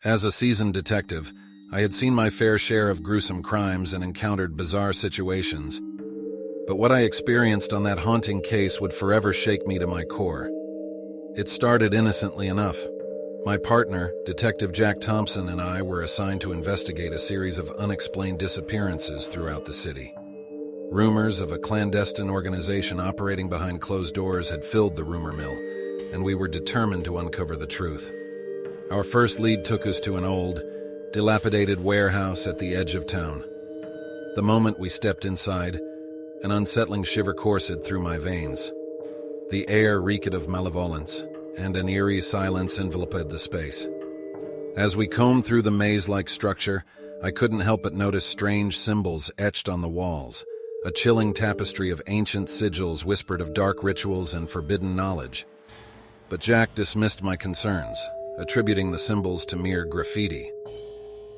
As a seasoned detective, I had seen my fair share of gruesome crimes and encountered bizarre situations. But what I experienced on that haunting case would forever shake me to my core. It started innocently enough. My partner, Detective Jack Thompson, and I were assigned to investigate a series of unexplained disappearances throughout the city. Rumors of a clandestine organization operating behind closed doors had filled the rumor mill, and we were determined to uncover the truth. Our first lead took us to an old, dilapidated warehouse at the edge of town. The moment we stepped inside, an unsettling shiver coursed through my veins. The air reeked of malevolence, and an eerie silence enveloped the space. As we combed through the maze-like structure, I couldn't help but notice strange symbols etched on the walls. A chilling tapestry of ancient sigils whispered of dark rituals and forbidden knowledge. But Jack dismissed my concerns, attributing the symbols to mere graffiti.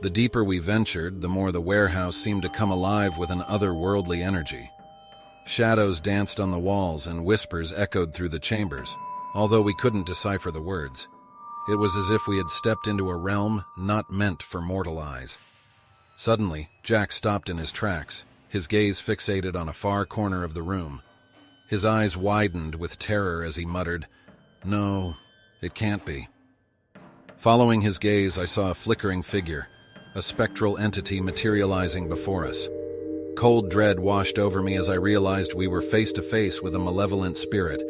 The deeper we ventured, the more the warehouse seemed to come alive with an otherworldly energy. Shadows danced on the walls and whispers echoed through the chambers, although we couldn't decipher the words. It was as if we had stepped into a realm not meant for mortal eyes. Suddenly, Jack stopped in his tracks, his gaze fixated on a far corner of the room. His eyes widened with terror as he muttered, "No, it can't be." Following his gaze, I saw a flickering figure, a spectral entity materializing before us. Cold dread washed over me as I realized we were face to face with a malevolent spirit.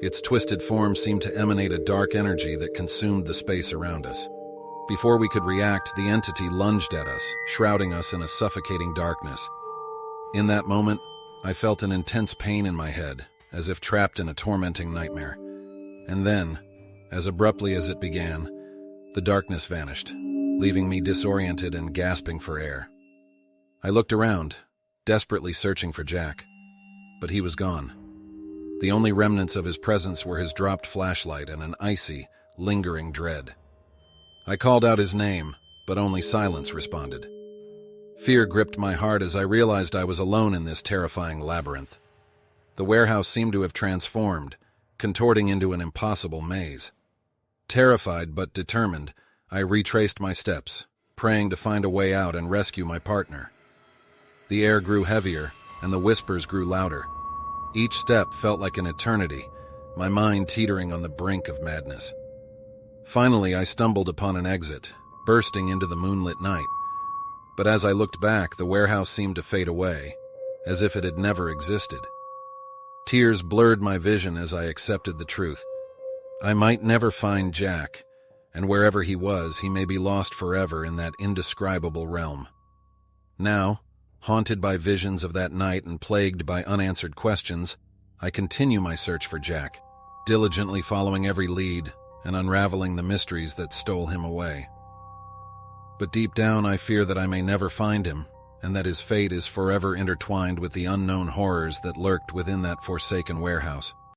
Its twisted form seemed to emanate a dark energy that consumed the space around us. Before we could react, the entity lunged at us, shrouding us in a suffocating darkness. In that moment, I felt an intense pain in my head, as if trapped in a tormenting nightmare. And then, as abruptly as it began, the darkness vanished, leaving me disoriented and gasping for air. I looked around, desperately searching for Jack, but he was gone. The only remnants of his presence were his dropped flashlight and an icy, lingering dread. I called out his name, but only silence responded. Fear gripped my heart as I realized I was alone in this terrifying labyrinth. The warehouse seemed to have transformed, contorting into an impossible maze. Terrified but determined, I retraced my steps, praying to find a way out and rescue my partner. The air grew heavier, and the whispers grew louder. Each step felt like an eternity, my mind teetering on the brink of madness. Finally, I stumbled upon an exit, bursting into the moonlit night. But as I looked back, the warehouse seemed to fade away, as if it had never existed. Tears blurred my vision as I accepted the truth. I might never find Jack, and wherever he was, he may be lost forever in that indescribable realm. Now, haunted by visions of that night and plagued by unanswered questions, I continue my search for Jack, diligently following every lead and unraveling the mysteries that stole him away. But deep down, I fear that I may never find him, and that his fate is forever intertwined with the unknown horrors that lurked within that forsaken warehouse.